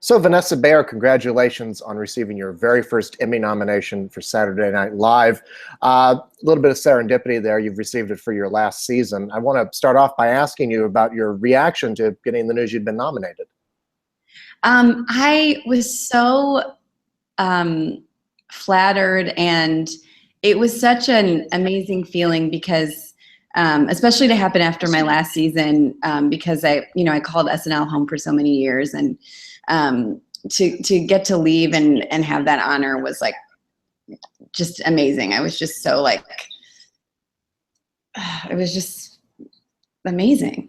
So Vanessa Bayer, congratulations on receiving your very first Emmy nomination for Saturday Night Live. A little bit of serendipity there. You've received it for your last season. I want to start off by asking you about your reaction to getting the news you'd been nominated. I was so flattered, and it was such an amazing feeling because especially to happen after my last season, because I called SNL home for so many years, and to get to leave and have that honor was like just amazing. I was just so like, it was just amazing.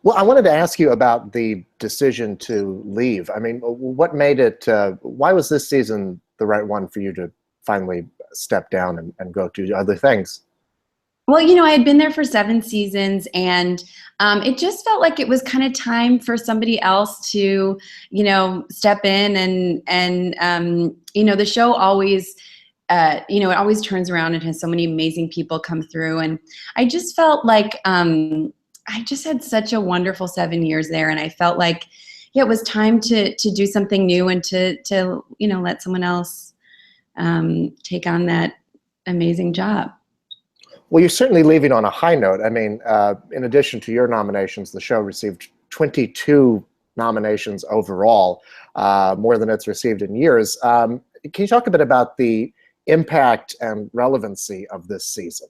Well, I wanted to ask you about the decision to leave. I mean, what made it, why was this season the right one for you to finally step down and go do other things? Well, I had been there for 7 seasons, and it just felt like it was kind of time for somebody else to, step in and the show always, it always turns around and has so many amazing people come through. And I just felt like I just had such a wonderful 7 years there, and I felt like, it was time to do something new and to let someone else take on that amazing job. Well, you're certainly leaving on a high note. I mean, in addition to your nominations, the show received 22 nominations overall, more than it's received in years. Can you talk a bit about the impact and relevancy of this season?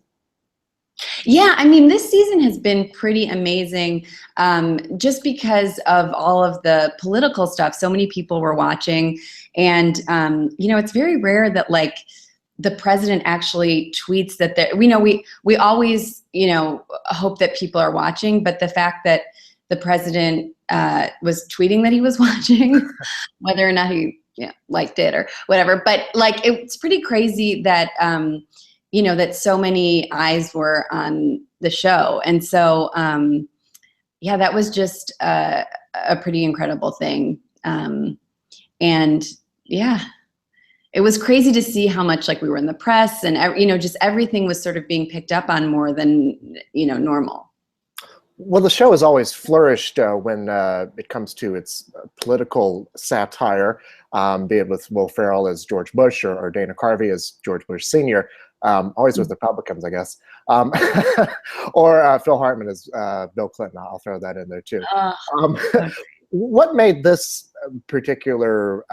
Yeah, I mean, this season has been pretty amazing, just because of all of the political stuff. So many people were watching, and it's very rare that like the president actually tweets that we always hope that people are watching, but the fact that the president was tweeting that he was watching, whether or not he liked it or whatever, but like it's pretty crazy that that so many eyes were on the show. And so yeah, that was just a pretty incredible thing. And yeah, it was crazy to see how much like we were in the press, and just everything was sort of being picked up on more than normal. Well, the show has always flourished when it comes to its political satire, be it with Will Ferrell as George Bush or Dana Carvey as George Bush Sr., always with Republicans, I guess, or Phil Hartman as Bill Clinton. I'll throw that in there too. What made this particular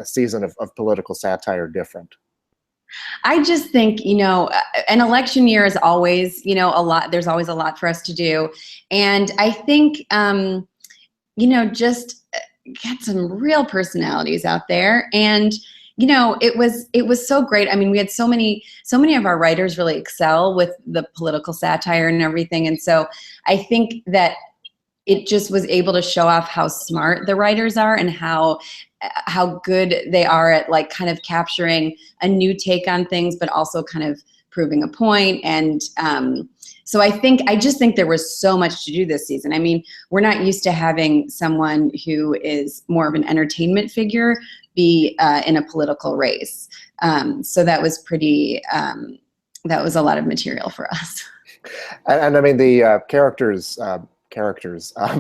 season of political satire different? I just think, an election year is always, a lot, there's always a lot for us to do. And I think, just get some real personalities out there. And, it was so great. I mean, we had so many of our writers really excel with the political satire and everything. And so I think that it just was able to show off how smart the writers are and how good they are at like kind of capturing a new take on things, but also kind of proving a point. And so I just think there was so much to do this season. I mean, we're not used to having someone who is more of an entertainment figure be in a political race. So that was pretty, that was a lot of material for us. And I mean, the characters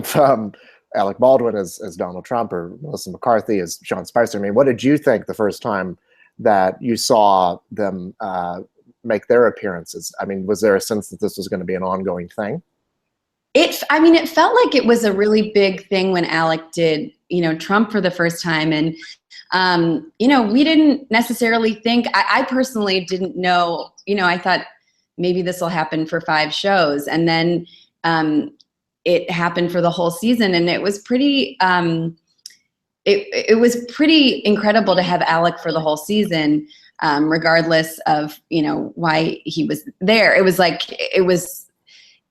from Alec Baldwin as Donald Trump or Melissa McCarthy as Sean Spicer. I mean, what did you think the first time that you saw them make their appearances? I mean, was there a sense that this was going to be an ongoing thing? It felt like it was a really big thing when Alec did, Trump for the first time. And, we didn't necessarily think, I personally didn't know, I thought maybe this will happen for 5 shows. And then it happened for the whole season. And it was pretty, it was pretty incredible to have Alec for the whole season, regardless of, why he was there. It was like,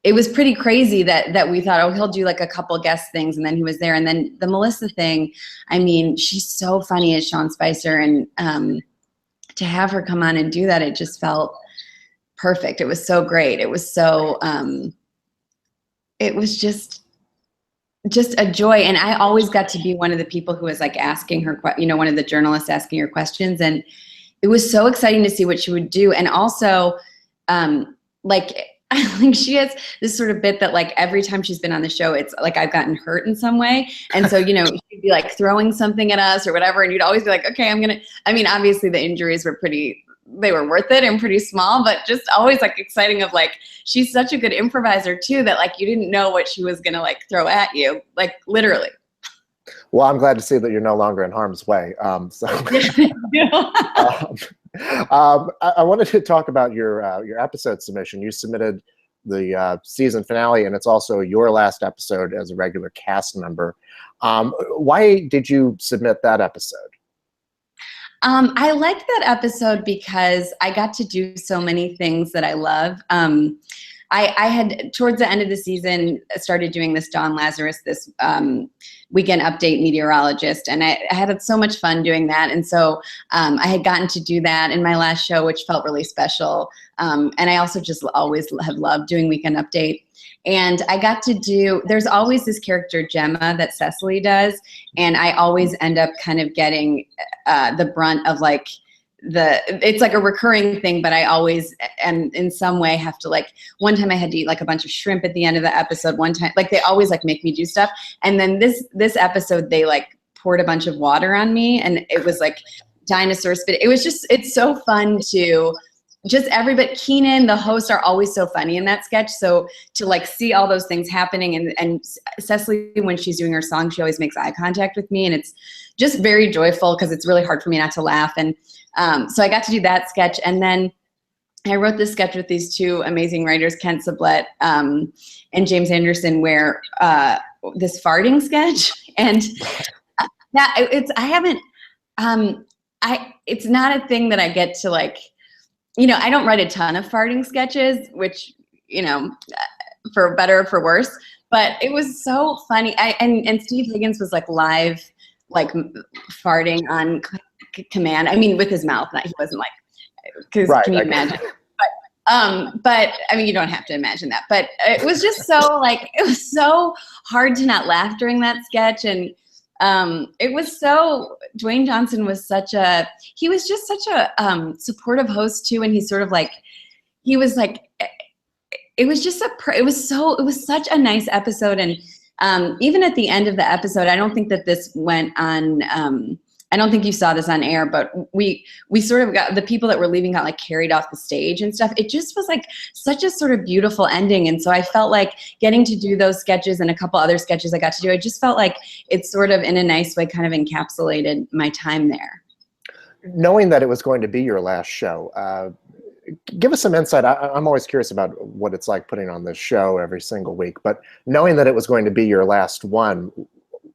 it was pretty crazy that we thought, oh, he'll do like a couple guest things, and then he was there. And then the Melissa thing, I mean, she's so funny as Sean Spicer, and to have her come on and do that, it just felt perfect. It was so great. It was so, it was just a joy. And I always got to be one of the people who was like asking her, one of the journalists asking her questions. And it was so exciting to see what she would do. And also, like, I think she has this sort of bit that like every time she's been on the show, it's like I've gotten hurt in some way. And so, she'd be like throwing something at us or whatever. And you'd always be like, okay, I mean, obviously the injuries were they were worth it and pretty small, but just always like exciting of like, she's such a good improviser too, that like you didn't know what she was going to like throw at you, like literally. Well, I'm glad to see that you're no longer in harm's way. I wanted to talk about your episode submission. You submitted the season finale, and it's also your last episode as a regular cast member. Why did you submit that episode? I liked that episode because I got to do so many things that I love. I had, towards the end of the season, started doing this Dawn Lazarus, this weekend update meteorologist, and I had so much fun doing that. And so I had gotten to do that in my last show, which felt really special. And I also just always have loved doing weekend update. And I got to do, there's always this character, Gemma, that Cecily does. And I always end up kind of getting the brunt of like, it's like a recurring thing, but I always and in some way have to like, one time I had to eat like a bunch of shrimp at the end of the episode. One time, like they always like make me do stuff. And then this episode, they like poured a bunch of water on me, and it was like dinosaur spit. It was just, it's so fun to just everybody. Keenan, the hosts, are always so funny in that sketch. So to like see all those things happening, and Cecily, when she's doing her song, she always makes eye contact with me, and it's just very joyful because it's really hard for me not to laugh. And so I got to do that sketch, and then I wrote this sketch with these two amazing writers, Kent Sublette and James Anderson, where this farting sketch, and that it's not a thing that I get to like, I don't write a ton of farting sketches, which, for better or for worse, but it was so funny. And Steve Higgins was like live, like farting on command. I mean, with his mouth, he wasn't like, because right, can you imagine? But I mean, you don't have to imagine that. But it was just so like, it was so hard to not laugh during that sketch. And it was so, Dwayne Johnson was he was just such a supportive host too. And he's sort of like, he was like, it was such a nice episode. And even at the end of the episode, I don't think that this went on, I don't think you saw this on air, but we sort of got, the people that were leaving got like carried off the stage and stuff. It just was like such a sort of beautiful ending. And so I felt like getting to do those sketches and a couple other sketches I got to do, I just felt like it sort of in a nice way kind of encapsulated my time there. Knowing that it was going to be your last show, give us some insight. I'm always curious about what it's like putting on this show every single week, but knowing that it was going to be your last one,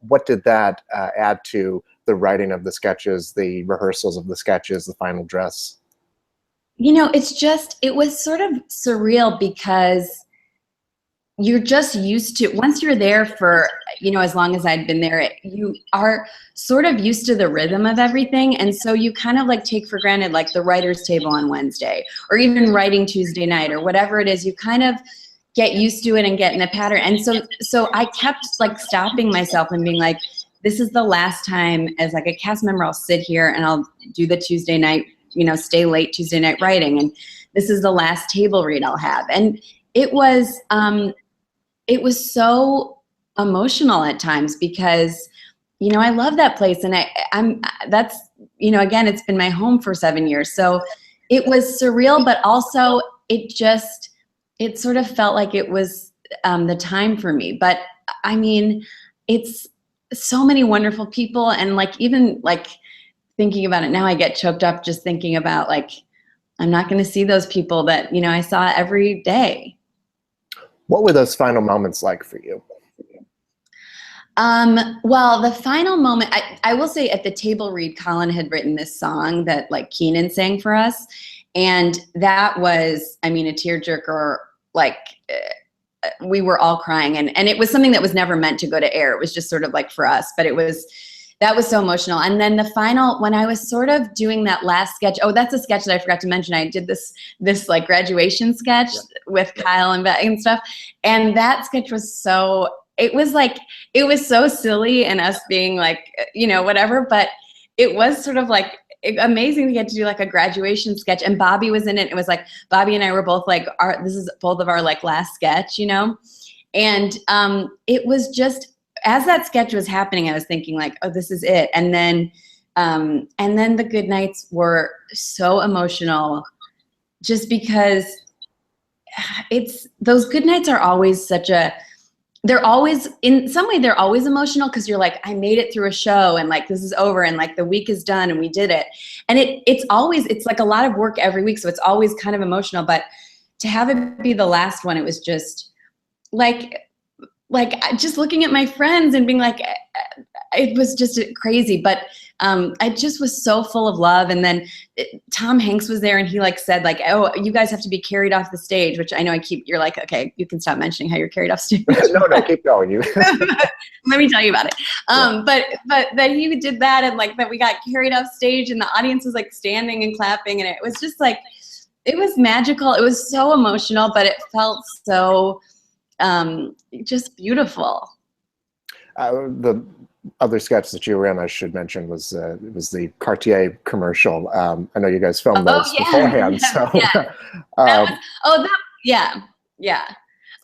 what did that add to the writing of the sketches, the rehearsals of the sketches, the final dress? It was sort of surreal because you're just used to, once you're there for, as long as I'd been there, you are sort of used to the rhythm of everything. And so you kind of like take for granted, like the writer's table on Wednesday, or even writing Tuesday night, or whatever it is, you kind of get used to it and get in a pattern. And so I kept like stopping myself and being like, this is the last time as like a cast member, I'll sit here and I'll do the Tuesday night, stay late Tuesday night writing. And this is the last table read I'll have. And it was so emotional at times because, I love that place. And that's, again, it's been my home for 7 years. So it was surreal, but also it sort of felt like it was the time for me. But I mean, it's so many wonderful people. And like, even like thinking about it now, I get choked up just thinking about like, I'm not going to see those people that, I saw every day. What were those final moments like for you? Well, the final moment, I will say at the table read, Colin had written this song that like Keenan sang for us. And that was, I mean, a tearjerker, like, we were all crying, and it was something that was never meant to go to air. It was just sort of like for us, but that was so emotional. And then the final, when I was sort of doing that last sketch, that's a sketch that I forgot to mention. I did this like graduation sketch with Kyle and stuff. And that sketch was it was so silly and us being like, whatever, but it was sort of like, amazing to get to do like a graduation sketch, and Bobby was in it. It was like Bobby and I were both like, this is both of our like last sketch, you know? And it was just, as that sketch was happening, I was thinking like, oh, this is it. And then the good nights were so emotional, just because those good nights are always they're always, in some way, they're always emotional, because you're like, I made it through a show, and like, this is over, and like the week is done, and we did it. And it's like a lot of work every week, so it's always kind of emotional. But to have it be the last one, it was just like just looking at my friends and being like, it was just crazy. But I just was so full of love. And then Tom Hanks was there, and he like said like, oh, you guys have to be carried off the stage, which I know you're like, okay, you can stop mentioning how you're carried off stage. No, keep going. You. Let me tell you about it. But that he did that, and like that we got carried off stage, and the audience was like standing and clapping, and it was just like, it was magical. It was so emotional, but it felt so just beautiful. The other sketch that you were in, I should mention, was the Cartier commercial. I know you guys filmed those beforehand. So, yeah.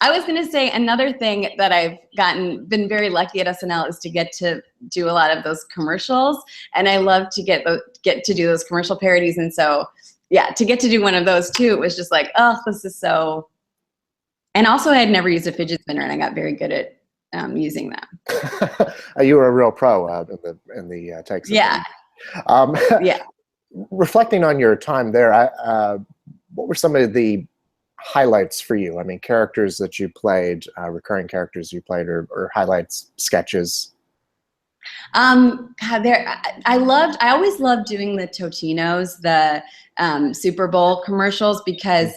I was gonna say another thing that I've been very lucky at SNL is to get to do a lot of those commercials, and I love to get to do those commercial parodies. And so, yeah, to get to do one of those too, it was just like, oh, this is so. And also, I had never used a fidget spinner, and I got very good at using them. You were a real pro in the takes. Yeah. Yeah. Reflecting on your time there, what were some of the highlights for you? I mean, characters that you played, recurring characters you played, or highlights, sketches. I always loved doing the Totinos, the Super Bowl commercials, because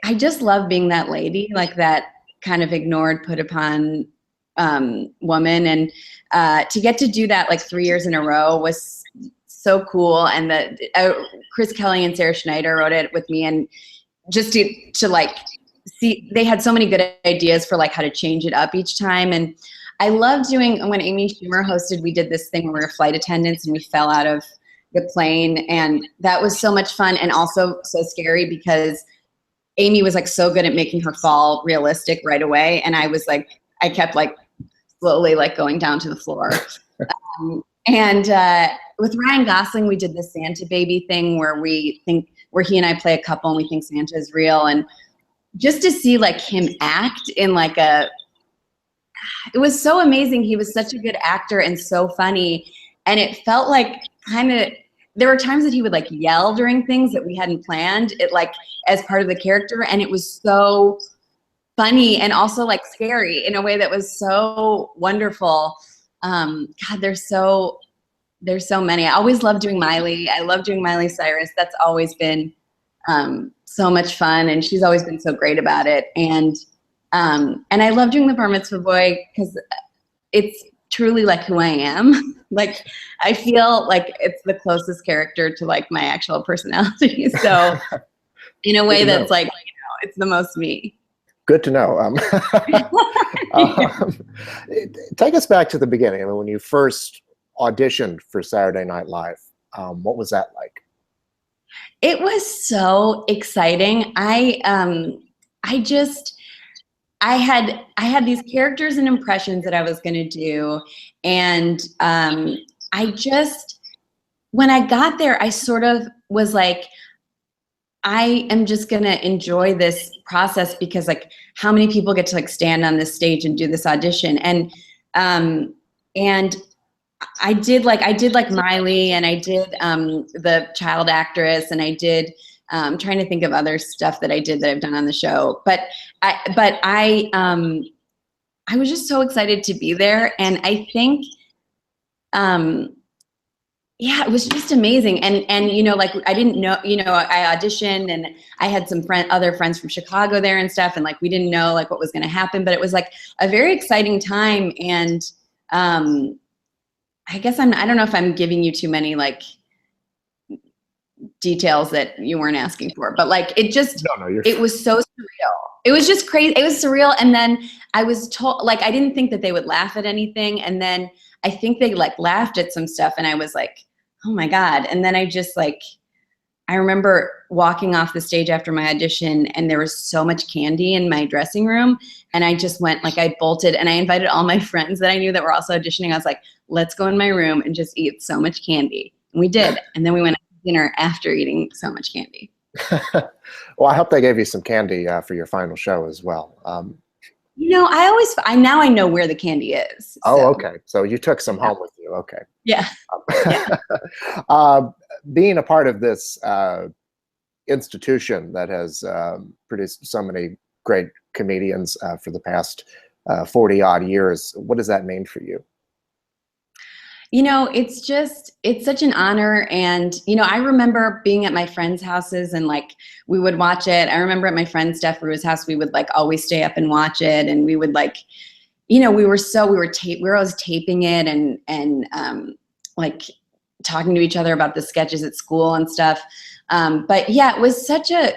I just love being that lady, like that kind of ignored, put upon woman. And to get to do that like 3 years in a row was so cool. And Chris Kelly and Sarah Schneider wrote it with me, and just to like see, they had so many good ideas for like how to change it up each time. And I loved doing, when Amy Schumer hosted, we did this thing where we were flight attendants and we fell out of the plane, and that was so much fun, and also so scary because Amy was like so good at making her fall realistic right away, and I kept like slowly like going down to the floor. And with Ryan Gosling, we did the Santa baby thing where he and I play a couple, and we think Santa is real, and just to see like him act in like it was so amazing. He was such a good actor and so funny, and it felt like there were times that he would like yell during things that we hadn't planned, it like as part of the character, and it was so funny and also like scary in a way that was so wonderful. God, there's so many. I always loved doing Miley. I love doing Miley Cyrus. That's always been so much fun, and she's always been so great about it. And I love doing the Bar Mitzvah Boy because it's truly like who I am. Like, I feel like it's the closest character to like my actual personality. So in a way that's like, it's the most me. Good to know. Take us back to the beginning. I mean, when you first auditioned for Saturday Night Live, what was that like? It was so exciting. I had these characters and impressions that I was going to do. And when I got there, I sort of was like, I am just going to enjoy this process, because like, how many people get to like stand on this stage and do this audition? And I did like Miley, and I did the child actress, and I did trying to think of other stuff that I did that I've done on the show. But I was just so excited to be there, and I think yeah, it was just amazing. And you know, like, I didn't know, you know, I auditioned, and I had some other friends from Chicago there and stuff, and like, we didn't know like what was going to happen, but it was like a very exciting time. And I guess I don't know if I'm giving you too many like details that you weren't asking for, but like, it just, it was so surreal. It was just crazy. It was surreal. And then I was told, like, I didn't think that they would laugh at anything. And then I think they like laughed at some stuff, and I was like, oh my God. And then I just like, I remember walking off the stage after my audition and there was so much candy in my dressing room. And I just went, like I bolted and I invited all my friends that I knew that were also auditioning. I was like, let's go in my room and just eat so much candy. And we did. And then we went out to dinner after eating so much candy. Well, I hope they gave you some candy for your final show as well. You know, now I know where the candy is. Oh, so. okay. So you took some home with you. Okay. Yeah. Being a part of this institution that has produced so many great comedians for the past 40 odd years, what does that mean for you? You know, it's such an honor. And, you know, I remember being at my friends' houses and like, we would watch it. I remember at my friend Steph Rue's house, we would like always stay up and watch it. And we would like, you know, we were always taping it and like talking to each other about the sketches at school and stuff. But yeah, it was such a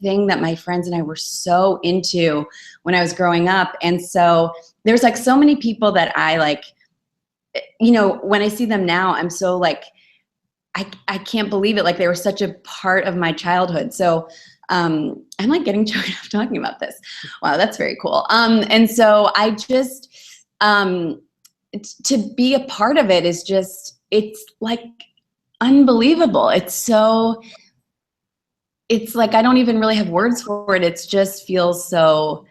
thing that my friends and I were so into when I was growing up. And so there's like so many people that I like, you know, when I see them now, I'm so like, I can't believe it. Like they were such a part of my childhood. So I'm like getting choked up talking about this. Wow, that's very cool. And so I just, to be a part of it is just, it's like unbelievable. It's like, I don't even really have words for it. It just feels so,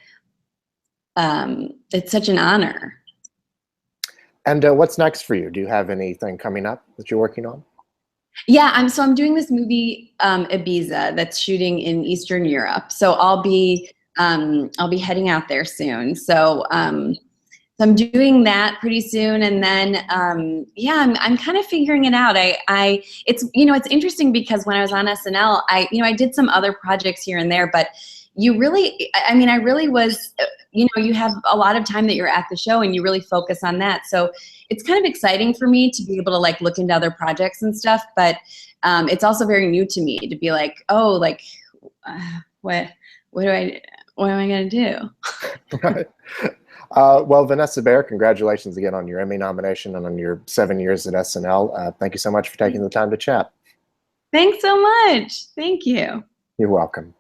it's such an honor. And what's next for you? Do you have anything coming up that you're working on? Yeah, I'm doing this movie, Ibiza, that's shooting in Eastern Europe. So I'll be heading out there soon. So I'm doing that pretty soon, and then yeah, I'm kind of figuring it out. It's, you know, it's interesting because when I was on SNL, I did some other projects here and there, but you really, I mean, I really was, you know, you have a lot of time that you're at the show and you really focus on that. So it's kind of exciting for me to be able to like look into other projects and stuff, but it's also very new to me to be like, oh, like, what am I going to do? Right. Well, Vanessa Bayer, congratulations again on your Emmy nomination and on your 7 years at SNL. Thank you so much for taking the time to chat. Thanks so much. Thank you. You're welcome.